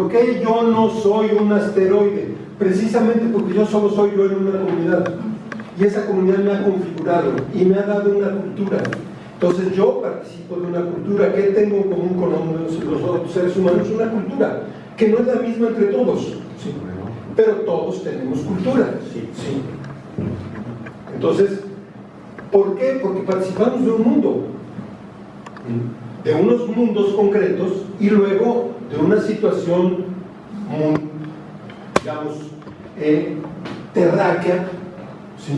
¿Por qué yo no soy un asteroide? Precisamente porque yo solo soy yo en una comunidad. Y esa comunidad me ha configurado y me ha dado una cultura. Entonces yo participo de una cultura. ¿Qué tengo en común con los otros seres humanos? Una cultura que no es la misma entre todos, ¿sí? Pero todos tenemos cultura. Sí. Entonces, ¿por qué? Porque participamos de un mundo, de unos mundos concretos y luego de una situación muy, digamos, terráquea, ¿sí?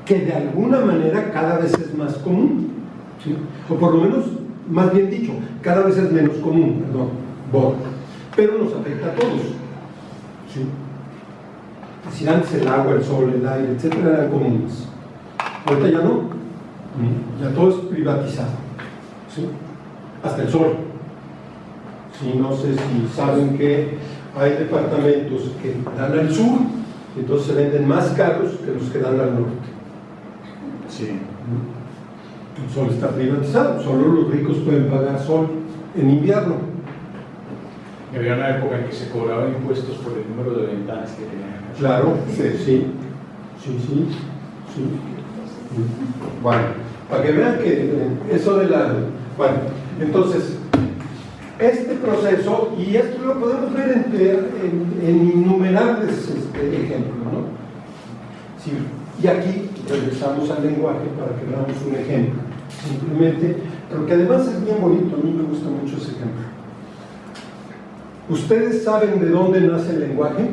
Que de alguna manera cada vez es más común, ¿sí? O por lo menos, más bien dicho, cada vez es menos común, pero nos afecta a todos, ¿sí? Es decir, antes el agua, el sol, el aire, etcétera, eran comunes. Ahorita ya no, ya todo es privatizado, ¿sí? Hasta el sol. Sí, no sé si saben que hay departamentos que dan al sur, y entonces se venden más caros que los que dan al norte. Sí. El sol está privatizado, solo los ricos pueden pagar sol en invierno. Y había una época en que se cobraban impuestos por el número de ventanas que tenían. Claro, sí. Bueno, para que vean que eso de la... Bueno, entonces, este proceso, y esto lo podemos ver en innumerables ejemplos, ¿no? Sí, y aquí regresamos al lenguaje para que veamos un ejemplo, simplemente, pero que además es bien bonito, a mí me gusta mucho ese ejemplo. ¿Ustedes saben de dónde nace el lenguaje?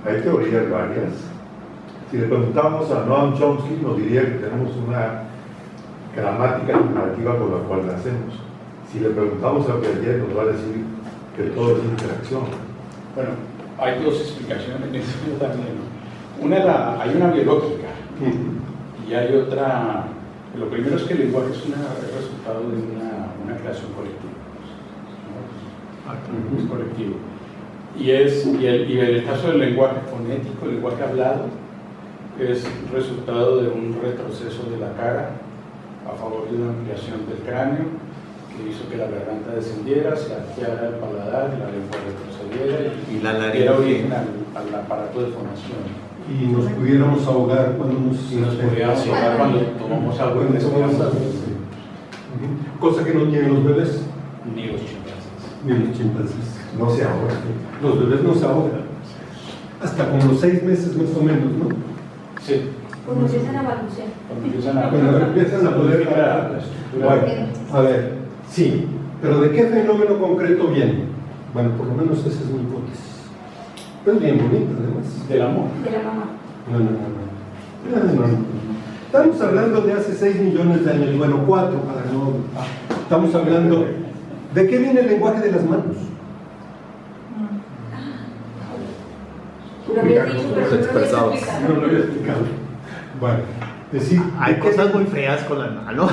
Hay teorías varias. Si le preguntamos a Noam Chomsky, nos diría que tenemos una gramática narrativa con la cual nacemos. Si le preguntamos a Piaget, nos va a decir que todo es interacción. Bueno, hay dos explicaciones en eso también. Hay una biológica y hay otra. Lo primero es que el lenguaje es resultado de una creación colectiva, ¿no? Es colectivo. Y en el caso del lenguaje fonético, el lenguaje hablado, es resultado de un retroceso de la cara a favor de una ampliación del cráneo que hizo que la garganta descendiera, se arqueara el paladar, la lengua retrocediera y la nariz diera origen al aparato de fonación. Y nos pudiéramos ahogar cuando nos podíamos ahogar cuando tomamos agua y respiramos. Cosa que no tienen los bebés Ni los chimpancés. ni los chimpancés. No se ahoga. Los bebés no se ahogan hasta como los 6 meses más o menos, ¿no? Sí. Cuando empiezan a balbucear. Cuando empiezan a poder hablar. Bueno, a ver, sí, pero ¿de qué fenómeno concreto viene? Bueno, por lo menos esa es mi hipótesis. Pero es bien bonita, además. Del amor. De la mamá. No. Estamos hablando de hace 6 millones de años, y bueno, 4 para no... Estamos hablando... ¿De qué viene el lenguaje de las manos? Lo habías dicho, pero no lo habías Expresados. explicado. No lo había explicado. Bueno, decir... Hay ¿de qué cosas viene? muy feas con la mano.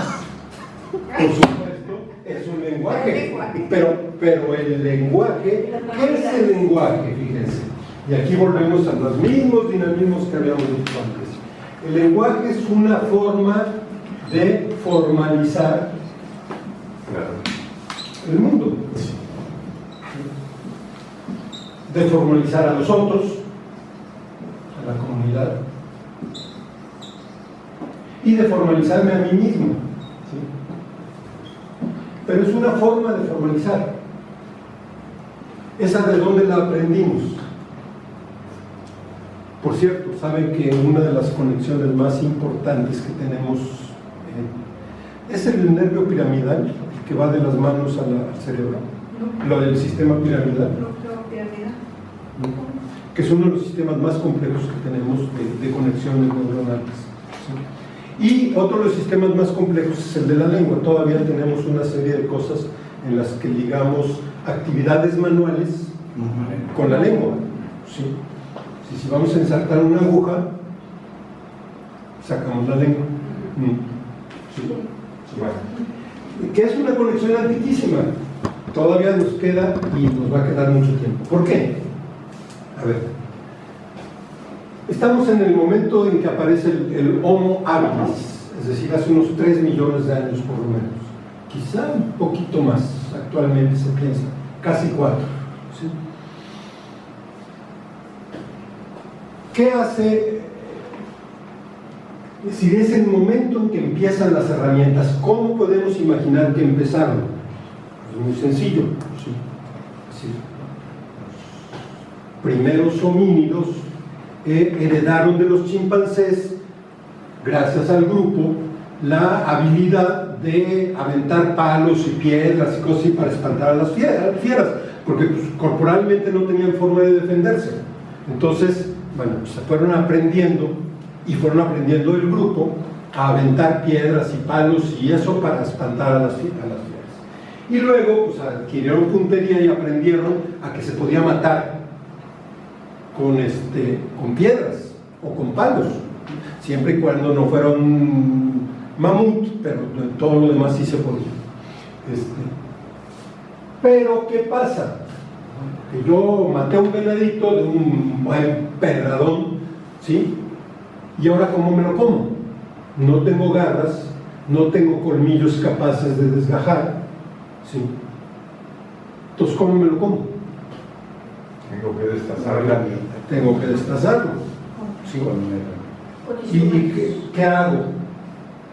Por supuesto, es un lenguaje, pero el lenguaje, ¿qué es el lenguaje? Fíjense, y aquí volvemos a los mismos dinamismos que habíamos dicho antes. El lenguaje es una forma de formalizar el mundo, de formalizar a los otros, a la comunidad, y de formalizarme a mí mismo. ¿Sí? Pero es una forma de formalizar. ¿Esa de dónde la aprendimos? Por cierto, saben que una de las conexiones más importantes que tenemos es el nervio piramidal, el que va de las manos al cerebro, lo del sistema piramidal, que es uno de los sistemas más complejos que tenemos de conexiones neuronales. ¿Sí? Y otro de los sistemas más complejos es el de la lengua. Todavía tenemos una serie de cosas en las que ligamos actividades manuales con la lengua. ¿Sí? Si vamos a ensartar una aguja, sacamos la lengua. ¿Sí? Bueno. Que es una conexión antiquísima. Todavía nos queda y nos va a quedar mucho tiempo. ¿Por qué? A ver. Estamos en el momento en que aparece el Homo habilis, es decir, hace unos 3 millones de años por lo menos, quizá un poquito más. actualmente se piensa, casi 4. ¿Sí? ¿Qué hace? Si es el momento en que empiezan las herramientas, ¿cómo podemos imaginar que empezaron? Es muy sencillo. ¿Sí? Sí. Los primeros homínidos heredaron de los chimpancés, gracias al grupo, la habilidad de aventar palos y piedras y cosas así para espantar a las fieras, porque pues, corporalmente no tenían forma de defenderse. Entonces, bueno, pues, se fueron aprendiendo y fueron aprendiendo el grupo a aventar piedras y palos y eso para espantar a las fieras. Y luego pues, adquirieron puntería y aprendieron a que se podía matar con piedras o con palos, siempre y cuando no fuera un mamut, pero todo lo demás sí se podía. Pero ¿qué pasa? Que yo maté a un venadito de un buen pedradón, ¿sí? Y ahora ¿cómo me lo como? No tengo garras, no tengo colmillos capaces de desgajar, ¿sí? Entonces ¿cómo me lo como? Tengo que destazarlo. Tengo que destazarlo, ¿sí? ¿Y qué hago?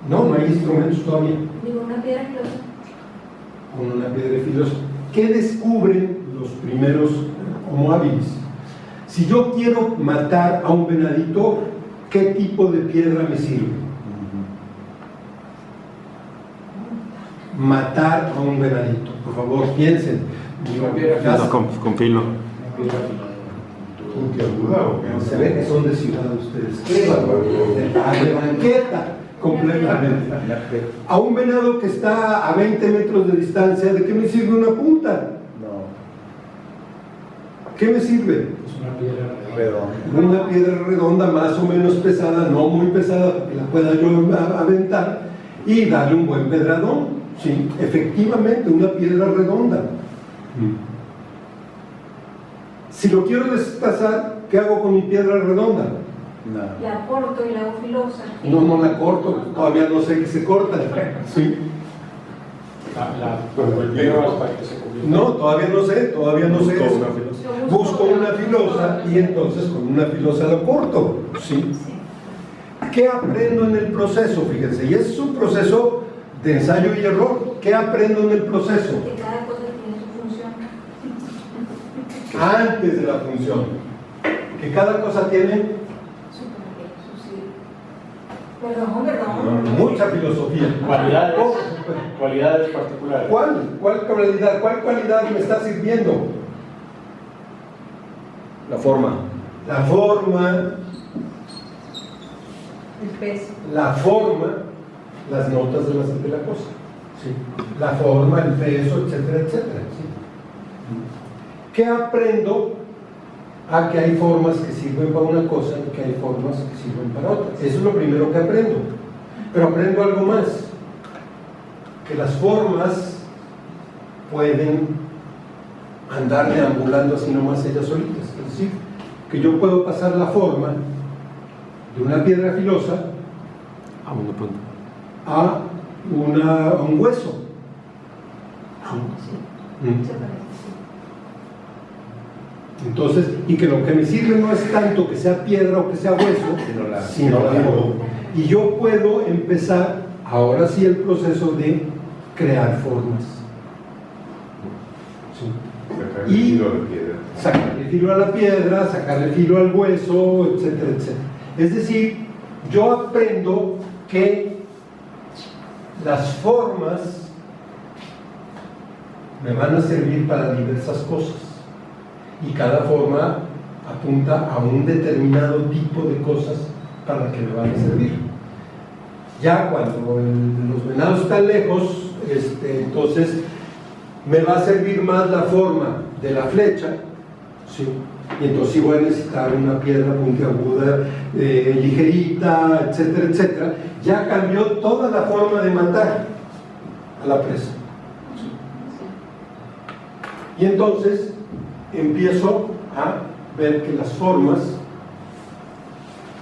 No hay instrumentos todavía. Digo, una piedra filosa. Con una piedra filosa. ¿Qué descubren los primeros Homo habilis? Si yo quiero matar a un venadito, ¿qué tipo de piedra me sirve? Matar a un venadito. Por favor, piensen. Con filo. ¿Puntiaguda o qué? Se ve que son de ciudad ustedes. ¡Qué barbaridad! De banqueta, completamente. A un venado que está a 20 metros de distancia, ¿de qué me sirve una punta? ¿Qué me sirve? Es una piedra redonda. Una piedra redonda más o menos pesada, no muy pesada para que la pueda yo aventar y darle un buen pedradón. Sí, efectivamente, una piedra redonda. Si lo quiero destazar, ¿qué hago con mi piedra redonda? La corto y la hago filosa. No la corto, todavía no sé que se corta. ¿Sí? Para que se convierta. No, todavía no sé eso. Busco una filosa y entonces con una filosa la corto. ¿Sí? ¿Qué aprendo en el proceso? Fíjense, y es un proceso de ensayo y error. ¿Qué aprendo en el proceso? Que cada cosa tiene su función. Antes de la función. Que cada cosa tiene Perdón. mucha filosofía. Cualidades particulares. ¿Cuál cualidad me está sirviendo? La forma. La forma, El peso. las notas de la cosa. ¿Sí? La forma, el peso, etcétera, etcétera. ¿Sí? ¿Qué aprendo? Que hay formas que sirven para una cosa y que hay formas que sirven para otra. Eso es lo primero que aprendo. Pero aprendo algo más. Que las formas pueden andar deambulando así nomás ellas solitas. Es decir, que yo puedo pasar la forma de una piedra filosa A una punta. a un hueso. Sí. Se parece, Entonces, y que lo que me sirve no es tanto que sea piedra o que sea hueso, sino la forma. Y yo puedo empezar, ahora sí, el proceso de crear formas. ¿Sí? Sacarle filo a la piedra. Sacarle filo a la piedra, sacarle filo al hueso, etcétera, etcétera. Es decir, yo aprendo que las formas me van a servir para diversas cosas. Y cada forma apunta a un determinado tipo de cosas para que me van a servir. Ya cuando los venados están lejos, entonces me va a servir más la forma de la flecha, ¿sí? Y entonces sí voy a necesitar una piedra puntiaguda, ligerita, etcétera, etcétera. Ya cambió toda la forma de matar a la presa. ¿Sí? Y entonces empiezo a ver que las formas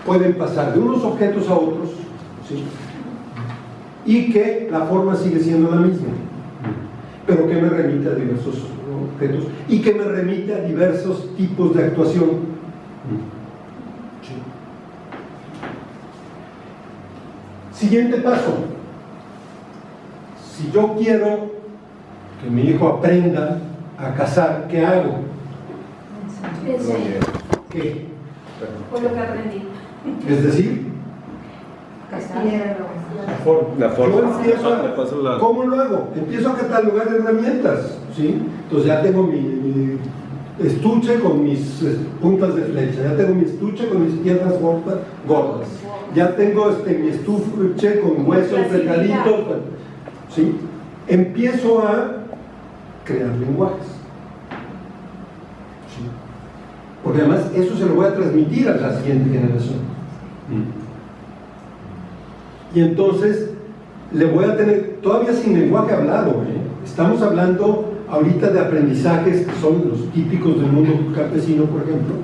pueden pasar de unos objetos a otros, ¿sí? Y que la forma sigue siendo la misma, pero pero que me remite a diversos objetos y que me remite a diversos tipos de actuación. Sí. Siguiente paso. Si yo quiero que mi hijo aprenda a cazar, ¿qué hago? ¿Qué? Por lo que aprendí. Es decir, La forma. yo empiezo a, ¿cómo lo hago? Empiezo a catalogar herramientas, ¿sí? Entonces ya tengo mi estuche con mis puntas de flecha, ya tengo mi estuche con mis piernas gordas, ya tengo mi estuche con huesos delgaditos, ¿sí? Empiezo a crear lenguajes, ¿sí? Porque además eso se lo voy a transmitir a la siguiente generación. Y entonces le voy a tener, todavía sin lenguaje hablado, estamos hablando ahorita de aprendizajes que son los típicos del mundo campesino, por ejemplo,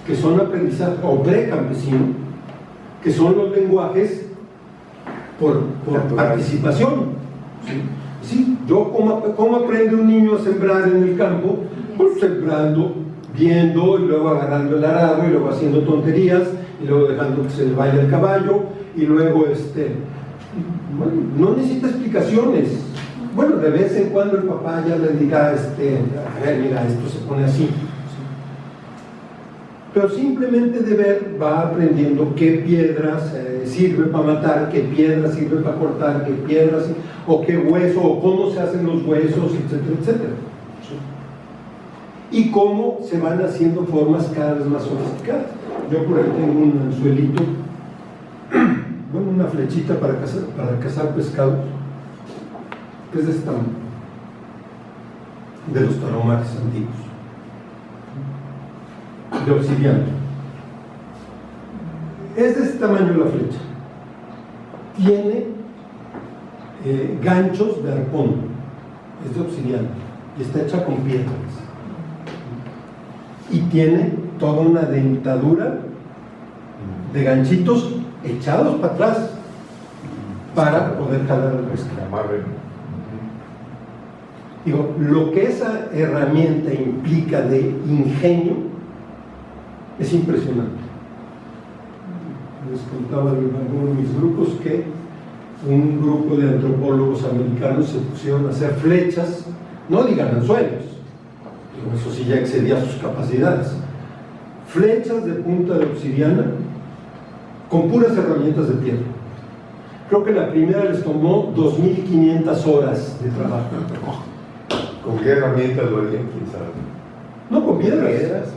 que son aprendizajes, o precampesino, que son los lenguajes por participación. ¿Sí? Yo, ¿cómo aprende un niño a sembrar en el campo? Pues sembrando, viendo, y luego agarrando el arado, y luego haciendo tonterías, y luego dejando que se le vaya el caballo, y luego bueno, no necesita explicaciones. Bueno, de vez en cuando el papá ya le diga, a ver, mira, esto se pone así, ¿sí? Pero simplemente de ver va aprendiendo qué piedras sirve para matar, qué piedras sirve para cortar, qué piedras, o qué hueso, o cómo se hacen los huesos, etcétera, etcétera, ¿sí? Y cómo se van haciendo formas cada vez más sofisticadas. Yo por ahí tengo un anzuelito, bueno, una flechita para cazar pescados, que es de este tamaño, de los tarahumares antiguos, de obsidiana. Es de este tamaño la flecha. Tiene ganchos de arpón, es de obsidiana y está hecha con piedras. Y tiene toda una dentadura de ganchitos echados para atrás para poder jalar el pescado. Digo, lo que esa herramienta implica de ingenio es impresionante. Les contaba en alguno de mis grupos que un grupo de antropólogos americanos se pusieron a hacer flechas, no digan anzuelos, eso sí ya excedía sus capacidades, flechas de punta de obsidiana con puras herramientas de piedra. Creo que la primera les tomó 2.500 horas de trabajo. ¿Con qué herramientas lo harían? ¿Quién sabe? No, con piedras.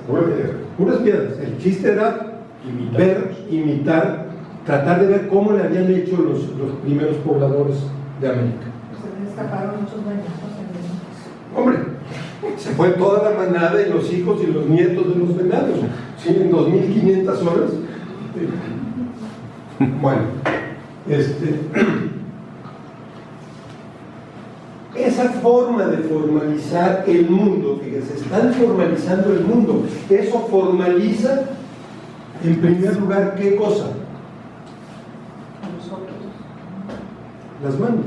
Puras piedras. El chiste era imitar, tratar de ver cómo le habían hecho los primeros pobladores de América. Se escaparon muchos venados. Hombre, se fue toda la manada y los hijos y los nietos de los venados. ¿Sí? En 2.500 horas. Bueno, esa forma de formalizar el mundo, que se están formalizando el mundo, eso formaliza, en primer lugar, ¿qué cosa? Las manos.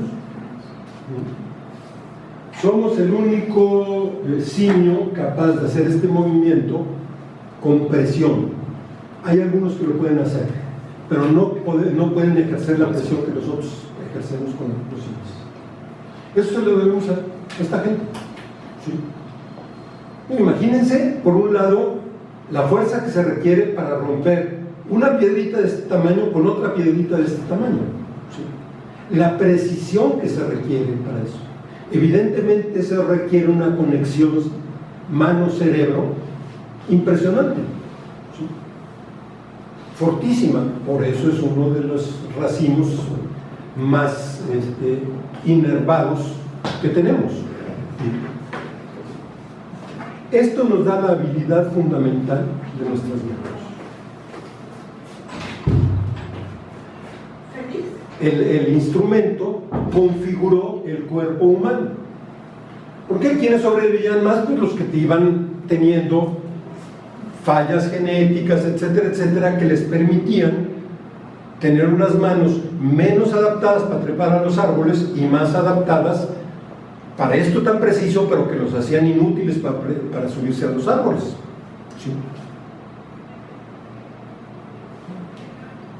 Somos el único simio capaz de hacer este movimiento con presión. Hay algunos que lo pueden hacer, pero no pueden ejercer la presión que nosotros ejercemos con los simios. Eso se lo debemos a esta gente. ¿Sí? Imagínense, por un lado, la fuerza que se requiere para romper una piedrita de este tamaño con otra piedrita de este tamaño. ¿Sí? La precisión que se requiere para eso. Evidentemente, se requiere una conexión mano-cerebro impresionante. ¿Sí? Fortísima. Por eso es uno de los racimos más inervados que tenemos. Esto nos da la habilidad fundamental de nuestras manos. El instrumento configuró el cuerpo humano. ¿Por qué? ¿Quiénes sobrevivían más? Pues los que te iban teniendo fallas genéticas, etcétera, etcétera, que les permitían tener unas manos menos adaptadas para trepar a los árboles y más adaptadas para esto tan preciso, pero que los hacían inútiles para subirse a los árboles. ¿Sí?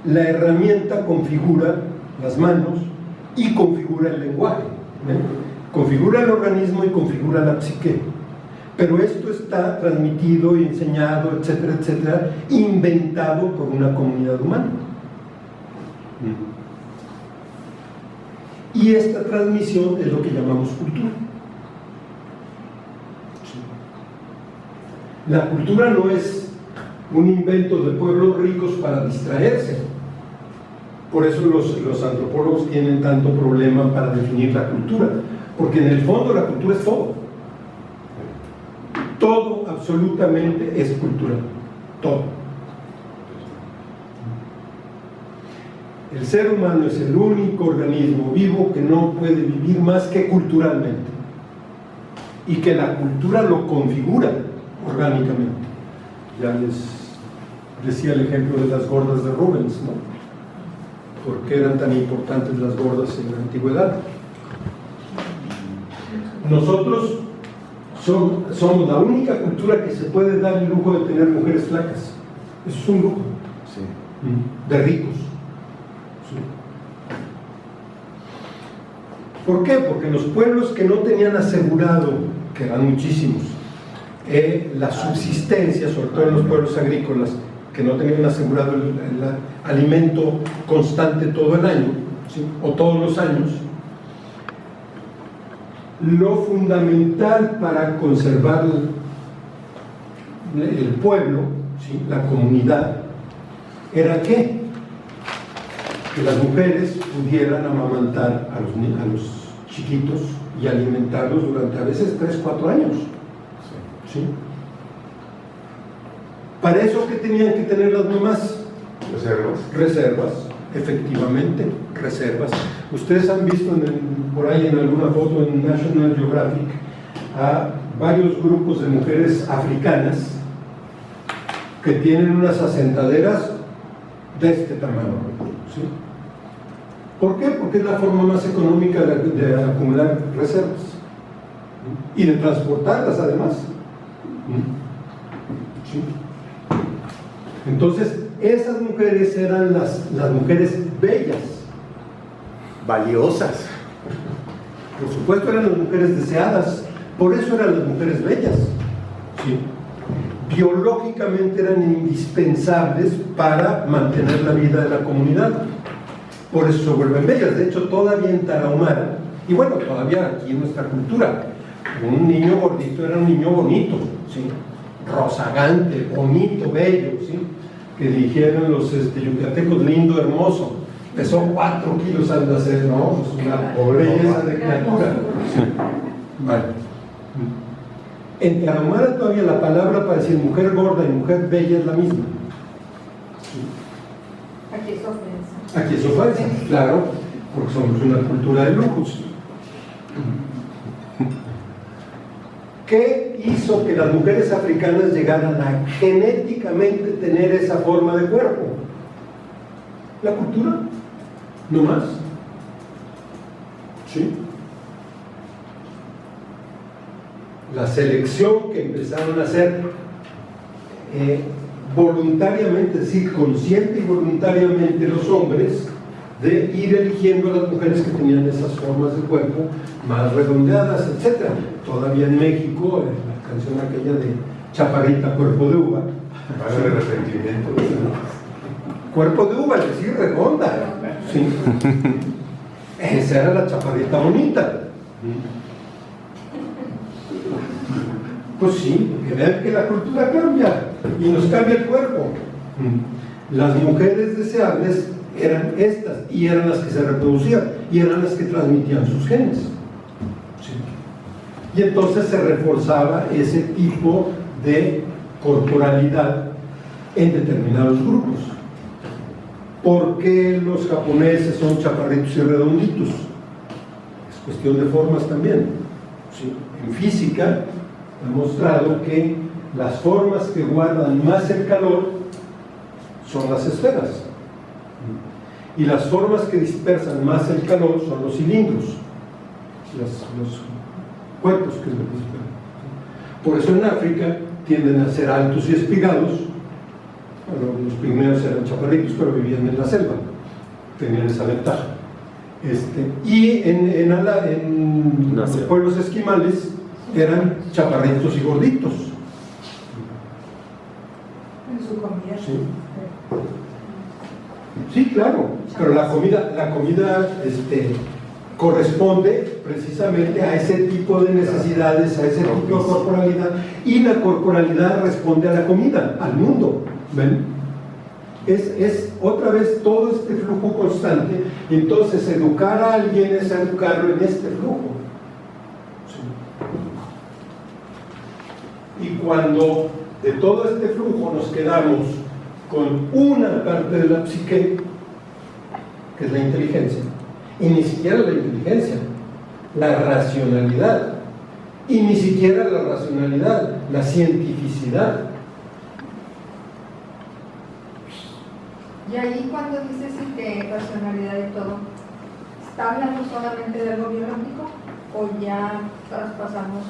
La herramienta configura las manos y configura el lenguaje, configura el organismo y configura la psique. Pero esto está transmitido y enseñado, etcétera, etcétera, inventado por una comunidad humana. Y esta transmisión es lo que llamamos cultura. La cultura no es un invento de pueblos ricos para distraerse. Por eso los antropólogos tienen tanto problema para definir la cultura, porque en el fondo la cultura es todo. Todo absolutamente es cultural, todo. El ser humano es el único organismo vivo que no puede vivir más que culturalmente, y que la cultura lo configura orgánicamente. Ya les decía el ejemplo de las gordas de Rubens, ¿no? ¿Por qué eran tan importantes las gordas en la antigüedad? Nosotros somos la única cultura que se puede dar el lujo de tener mujeres flacas. Eso es un lujo. Sí. De ricos. Sí. ¿Por qué? Porque los pueblos que no tenían asegurado, que eran muchísimos, la subsistencia, sobre todo en los pueblos agrícolas, que no tenían asegurado el alimento constante todo el año, ¿sí? O todos los años, lo fundamental para conservar el pueblo, ¿sí? La comunidad, era que las mujeres pudieran amamantar a los chiquitos y alimentarlos durante a veces 3-4 años. ¿Sí? Para eso, ¿qué tenían que tener las mamás? Reservas, efectivamente, reservas. Ustedes han visto por ahí en alguna foto en National Geographic a varios grupos de mujeres africanas que tienen unas asentaderas de este tamaño, ¿sí? ¿Por qué? Porque es la forma más económica de acumular reservas y de transportarlas además. ¿Sí? Entonces, esas mujeres eran las mujeres bellas, valiosas. Por supuesto, eran las mujeres deseadas, por eso eran las mujeres bellas. ¿Sí? Biológicamente eran indispensables para mantener la vida de la comunidad. Por eso se vuelven bellas. De hecho, todavía en Tarahumara, y bueno, todavía aquí en nuestra cultura, un niño gordito era un niño bonito, ¿sí? Rozagante, bonito, bello, ¿sí? Que dijeron los yucatecos, lindo, hermoso. Pesó 4 kilos al nacer, ¿no? Es una belleza de criatura. Vale. En Tarahumara todavía la palabra para decir mujer gorda y mujer bella es la misma. ¿Sí? Aquí es ofensa. Aquí es ofensa, claro, porque somos una cultura de lujos. ¿Qué hizo que las mujeres africanas llegaran a genéticamente tener esa forma de cuerpo? La cultura, no más. ¿Sí? La selección que empezaron a hacer voluntariamente, es decir, consciente y voluntariamente los hombres, de ir eligiendo a las mujeres que tenían esas formas de cuerpo más redondeadas, etc. Todavía en México, la canción aquella de Chaparrita, cuerpo de uva. Para el arrepentimiento. Cuerpo de uva, es decir, redonda. Sí. Esa era la chaparrita bonita. Pues sí, que vean que la cultura cambia y nos cambia el cuerpo. Las mujeres deseables eran estas, y eran las que se reproducían, y eran las que transmitían sus genes. ¿Sí? Y entonces se reforzaba ese tipo de corporalidad en determinados grupos. ¿Por qué los japoneses son chaparritos y redonditos? Es cuestión de formas también. ¿Sí? En física ha mostrado que las formas que guardan más el calor son las esferas, y las formas que dispersan más el calor son los cilindros, los cuerpos, que es lo que se espera. Por eso en África tienden a ser altos y espigados. Bueno, los pigmeos eran chaparritos, pero vivían en la selva, tenían esa ventaja. Y en los pueblos esquimales eran chaparritos y gorditos. En su comida. Sí. Sí, claro, pero la comida corresponde precisamente a ese tipo de necesidades, a ese tipo de corporalidad, y la corporalidad responde a la comida, al mundo. ¿Ven? Es otra vez todo este flujo constante, y entonces educar a alguien es educarlo en este flujo. Sí. Y cuando de todo este flujo nos quedamos con una parte de la psique, que es la inteligencia, y ni siquiera la inteligencia, la racionalidad, y ni siquiera la racionalidad, la cientificidad. Y ahí cuando dices que racionalidad y todo, ¿está hablando solamente de algo biológico o ya traspasamos